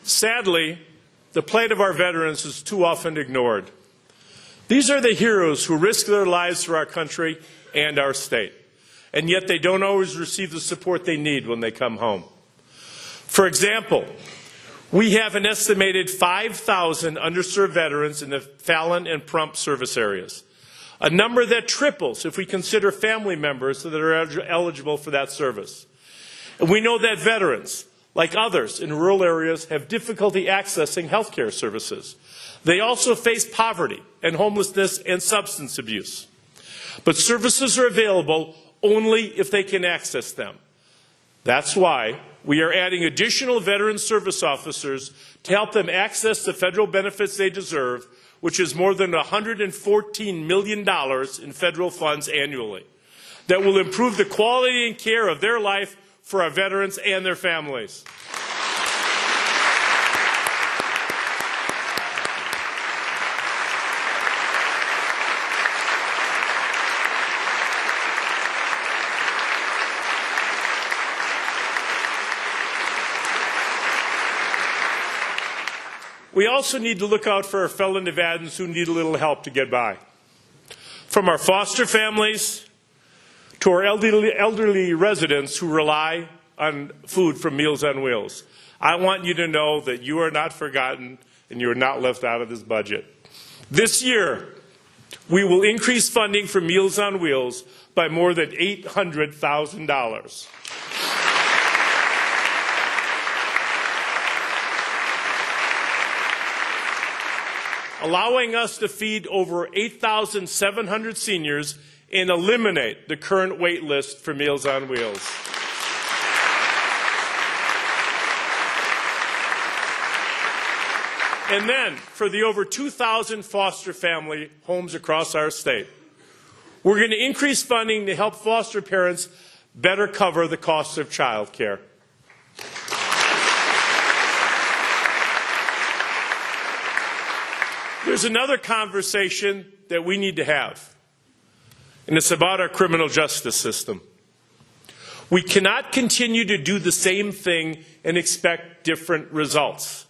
[SPEAKER 8] Sadly, the plight of our veterans is too often ignored. These are the heroes who risk their lives for our country and our state, and yet they don't always receive the support they need when they come home. For example, we have an estimated 5,000 underserved veterans in the Fallon and Prump service areas, a number that triples if we consider family members that are eligible for that service. And we know that veterans, like others in rural areas, have difficulty accessing health care services. They also face poverty and homelessness and substance abuse. But services are available only if they can access them. That's why we are adding additional veteran service officers to help them access the federal benefits they deserve, which is more than $114 million in federal funds annually, that will improve the quality and care of their life for our veterans and their families. We also need to look out for our fellow Nevadans who need a little help to get by. From our foster families To our elderly residents who rely on food from Meals on Wheels, I want you to know that you are not forgotten and you are not left out of this budget. This year, we will increase funding for Meals on Wheels by more than $800,000. Allowing us to feed over 8,700 seniors and eliminate the current wait list for Meals on Wheels. And then, for the over 2,000 foster family homes across our state, we're going to increase funding to help foster parents better cover the costs of child care. There's another conversation that we need to have, and it's about our criminal justice system. We cannot continue to do the same thing and expect different results.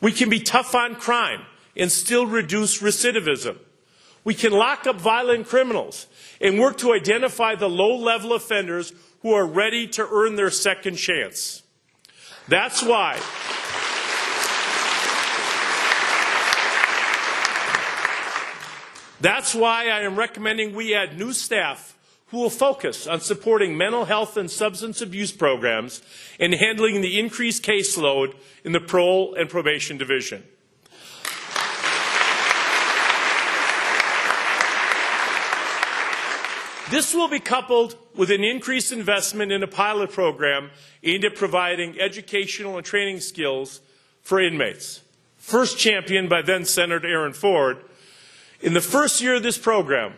[SPEAKER 8] We can be tough on crime and still reduce recidivism. We can lock up violent criminals and work to identify the low-level offenders who are ready to earn their second chance. That's why I am recommending we add new staff who will focus on supporting mental health and substance abuse programs and handling the increased caseload in the parole and probation division. This will be coupled with an increased investment in a pilot program aimed at providing educational and training skills for inmates. First championed by then Senator Aaron Ford. In the first year of this program,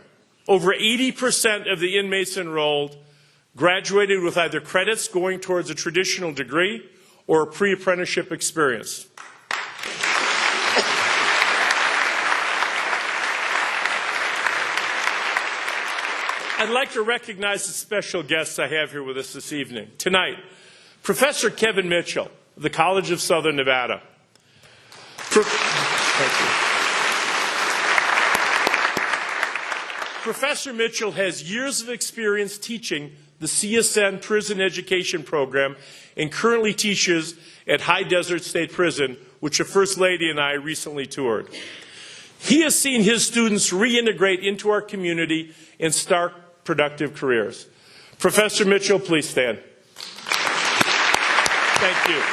[SPEAKER 8] over 80% of the inmates enrolled graduated with either credits going towards a traditional degree or a pre-apprenticeship experience. I'd like to recognize the special guests I have here with us this evening. Tonight, Professor Kevin Mitchell of the College of Southern Nevada. Thank you. Professor Mitchell has years of experience teaching the CSN Prison Education Program and currently teaches at High Desert State Prison, which the First Lady and I recently toured. He has seen his students reintegrate into our community and start productive careers. Professor Mitchell, please stand. Thank you.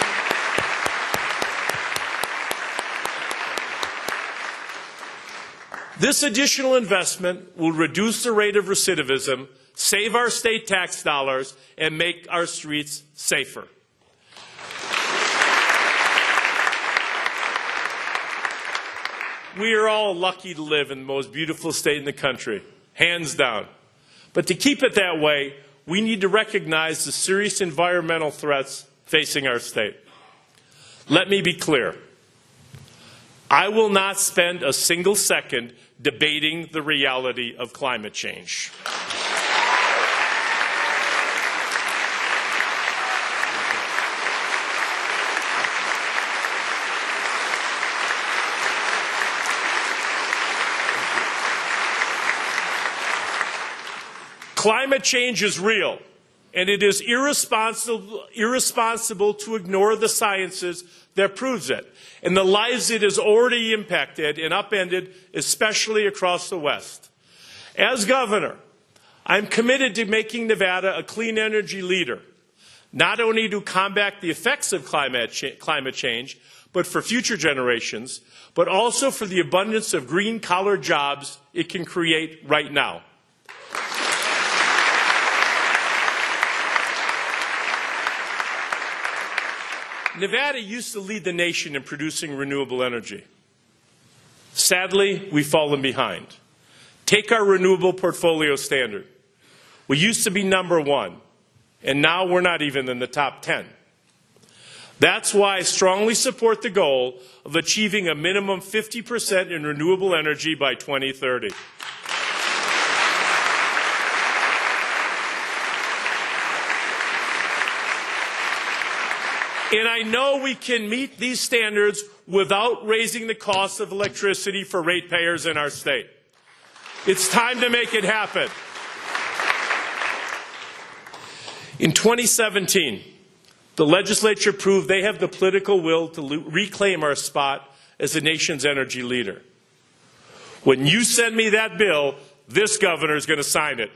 [SPEAKER 8] This additional investment will reduce the rate of recidivism, save our state tax dollars, and make our streets safer. We are all lucky to live in the most beautiful state in the country, hands down. But to keep it that way, we need to recognize the serious environmental threats facing our state. Let me be clear. I will not spend a single second debating the reality of climate change. Climate change is real, and it is irresponsible to ignore the sciences that proves it, and the lives it has already impacted and upended, especially across the West. As governor, I'm committed to making Nevada a clean energy leader, not only to combat the effects of climate change, but for future generations, but also for the abundance of green-collar jobs it can create right now. Nevada used to lead the nation in producing renewable energy. Sadly, we've fallen behind. Take our renewable portfolio standard. We used to be #1, and now we're not even in the top 10. That's why I strongly support the goal of achieving a minimum 50% in renewable energy by 2030. And I know we can meet these standards without raising the cost of electricity for ratepayers in our state. It's time to make it happen. In 2017, the legislature proved they have the political will to reclaim our spot as the nation's energy leader. When you send me that bill, this governor is going to sign it.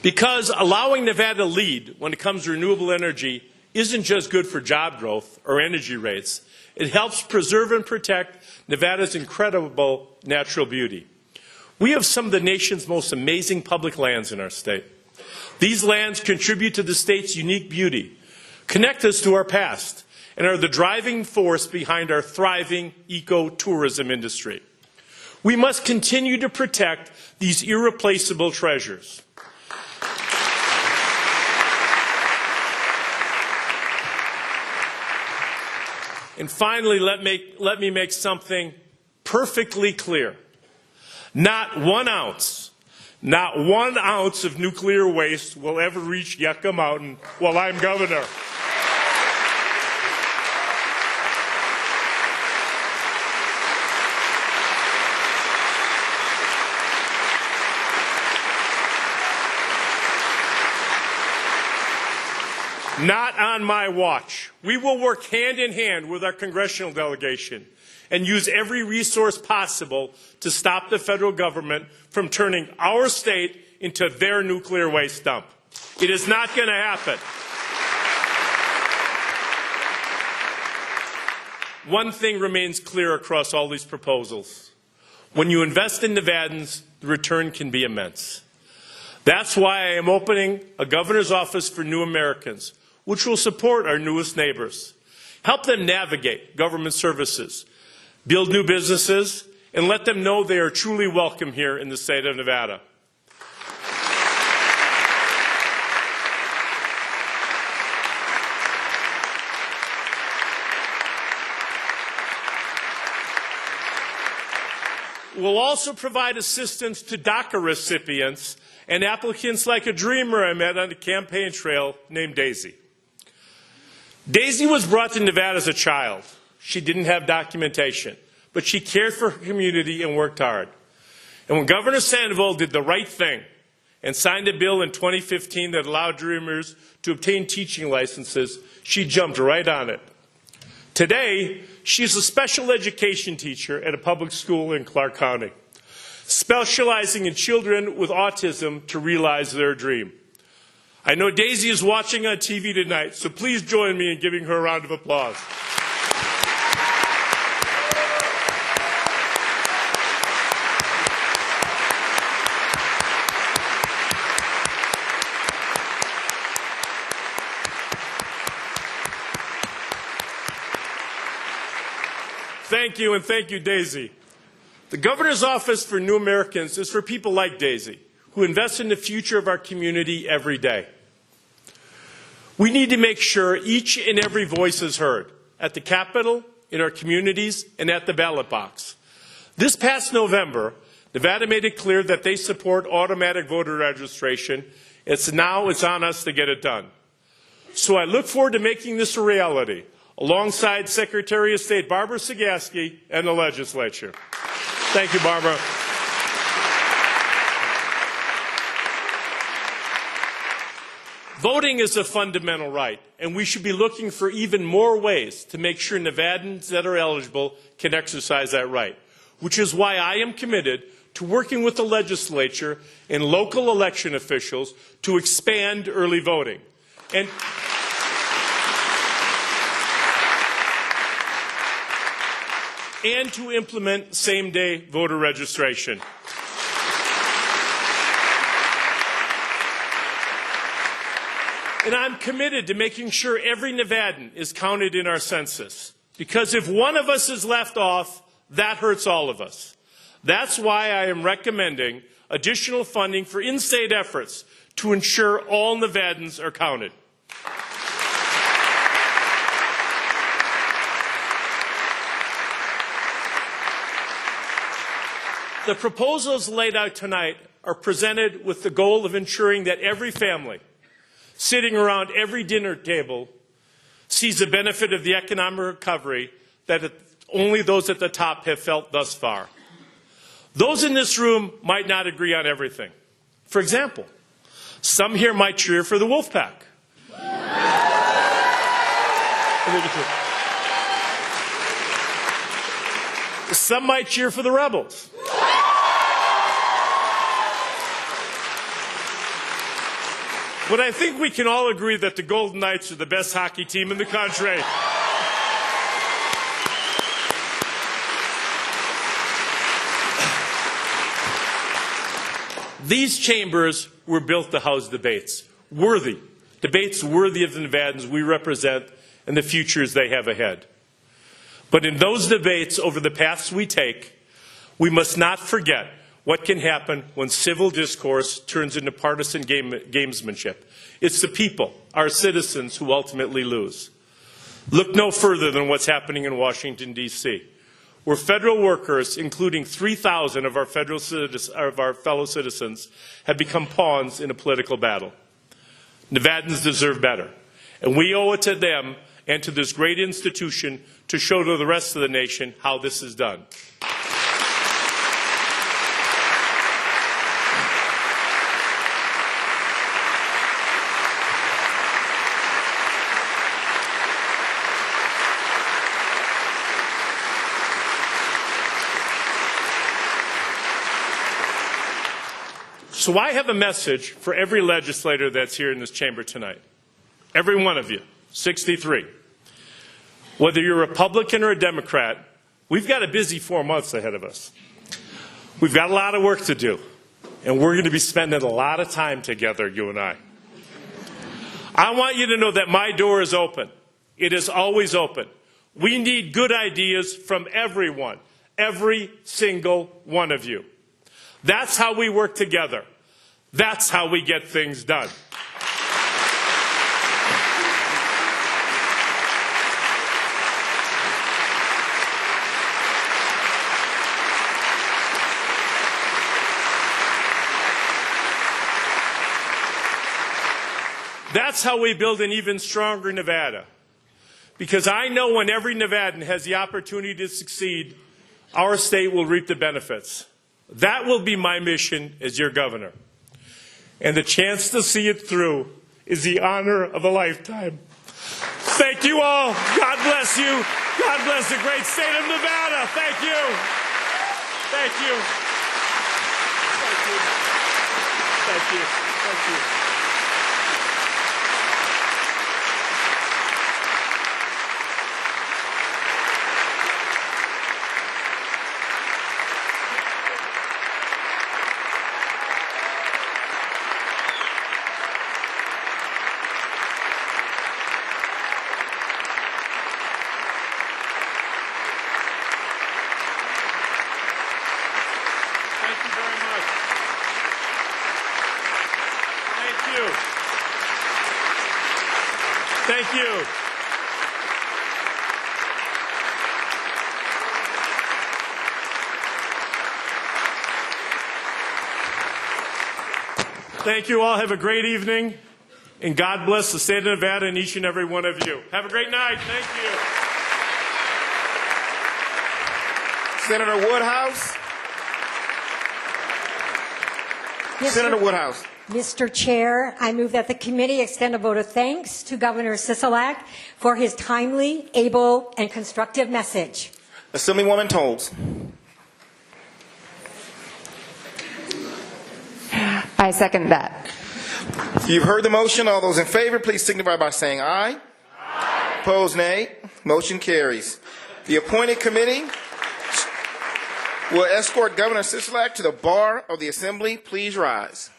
[SPEAKER 8] Because allowing Nevada to lead when it comes to renewable energy isn't just good for job growth or energy rates. It helps preserve and protect Nevada's incredible natural beauty. We have some of the nation's most amazing public lands in our state. These lands contribute to the state's unique beauty, connect us to our past, and are the driving force behind our thriving eco-tourism industry. We must continue to protect these irreplaceable treasures. And finally, let me make something perfectly clear. Not 1 ounce of nuclear waste will ever reach Yucca Mountain while I'm governor. Not on my watch. We will work hand in hand with our congressional delegation and use every resource possible to stop the federal government from turning our state into their nuclear waste dump. It is not going to happen. One thing remains clear across all these proposals. When you invest in Nevadans, the return can be immense. That's why I am opening a governor's office for new Americans, which will support our newest neighbors, help them navigate government services, build new businesses, and let them know they are truly welcome here in the state of Nevada. We'll also provide assistance to DACA recipients and applicants like a dreamer I met on the campaign trail named Daisy. Daisy was brought to Nevada as a child. She didn't have documentation, but she cared for her community and worked hard. And when Governor Sandoval did the right thing and signed a bill in 2015 that allowed dreamers to obtain teaching licenses, she jumped right on it. Today, she's a special education teacher at a public school in Clark County, specializing in children with autism to realize their dream. I know Daisy is watching on TV tonight, so please join me in giving her a round of applause. Thank you, and thank you, Daisy. The Governor's Office for New Americans is for people like Daisy, who invest in the future of our community every day. We need to make sure each and every voice is heard at the Capitol, in our communities, and at the ballot box. This past November, Nevada made it clear that they support automatic voter registration. Now it's on us to get it done. So I look forward to making this a reality, alongside Secretary of State Barbara Sagaski and the legislature. Thank you, Barbara. Voting is a fundamental right, and we should be looking for even more ways to make sure Nevadans that are eligible can exercise that right, which is why I am committed to working with the legislature and local election officials to expand early voting. And to implement same-day voter registration. And I'm committed to making sure every Nevadan is counted in our census. Because if one of us is left off, that hurts all of us. That's why I am recommending additional funding for in-state efforts to ensure all Nevadans are counted. The proposals laid out tonight are presented with the goal of ensuring that every family sitting around every dinner table sees the benefit of the economic recovery that only those at the top have felt thus far. Those in this room might not agree on everything. For example, some here might cheer for the wolf pack. Some might cheer for the rebels. But I think we can all agree that the Golden Knights are the best hockey team in the country. These chambers were built to house debates worthy of the Nevadans we represent and the futures they have ahead. But in those debates over the paths we take, we must not forget what can happen when civil discourse turns into partisan gamesmanship. It's the people, our citizens, who ultimately lose. Look no further than what's happening in Washington, D.C., where federal workers, including 3,000 of our fellow citizens, have become pawns in a political battle. Nevadans deserve better, and we owe it to them and to this great institution to show to the rest of the nation how this is done. So I have a message for every legislator that's here in this chamber tonight. Every one of you, 63. Whether you're a Republican or a Democrat, we've got a busy 4 months ahead of us. We've got a lot of work to do, and we're going to be spending a lot of time together, you and I. I want you to know that my door is open. It is always open. We need good ideas from everyone, every single one of you. That's how we work together. That's how we get things done. That's how we build an even stronger Nevada. Because I know when every Nevadan has the opportunity to succeed, our state will reap the benefits. That will be my mission as your governor. And the chance to see it through is the honor of a lifetime. Thank you all. God bless you. God bless the great state of Nevada. Thank you. Thank you. Thank you. Thank you. Thank you. Thank you. Thank you all. Have a great evening. And God bless the state of Nevada and each and every one of you. Have a great night. Thank you.
[SPEAKER 1] Senator Woodhouse. Senator Woodhouse.
[SPEAKER 9] Mr. Chair, I move that the committee extend a vote of thanks to Governor Sisolak for his timely, able, and constructive message.
[SPEAKER 1] Assemblywoman Tolles.
[SPEAKER 3] I second that.
[SPEAKER 1] You've heard the motion. All those in favor, please signify by saying aye. Aye. Opposed, nay. Motion carries. The appointed committee will escort Governor Sisolak to the bar of the Assembly. Please rise.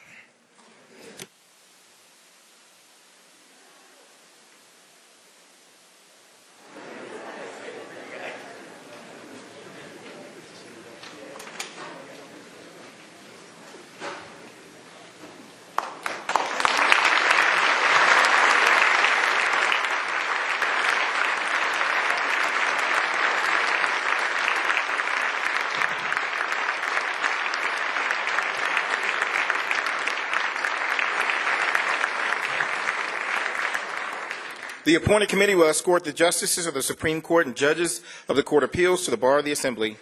[SPEAKER 1] The appointed committee will escort the justices of the Supreme Court and judges of the Court of Appeals to the bar of the Assembly.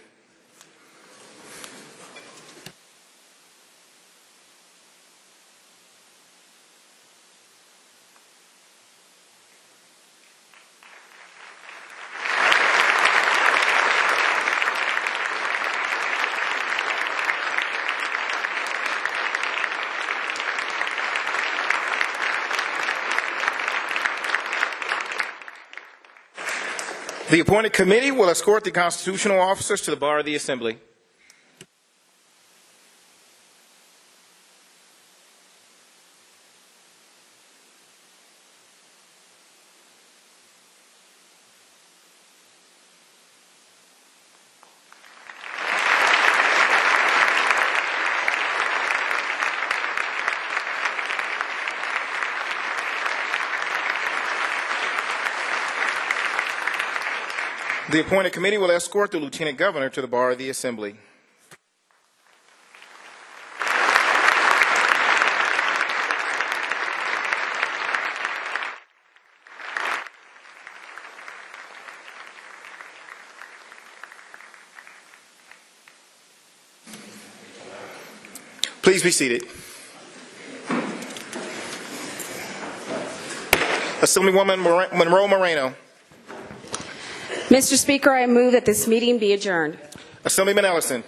[SPEAKER 1] The appointed committee will escort the constitutional officers to the bar of the Assembly. The appointed committee will escort the lieutenant governor to the bar of the Assembly. Please be seated. Assemblywoman Monroe Moreno.
[SPEAKER 10] Mr. Speaker, I move that this meeting be adjourned.
[SPEAKER 1] Assemblyman Ellison.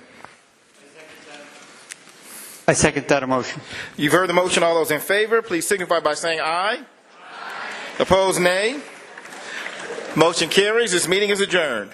[SPEAKER 11] I second that motion.
[SPEAKER 1] You've heard the motion. All those in favor, please signify by saying aye. Aye. Opposed, nay. Motion carries. This meeting is adjourned.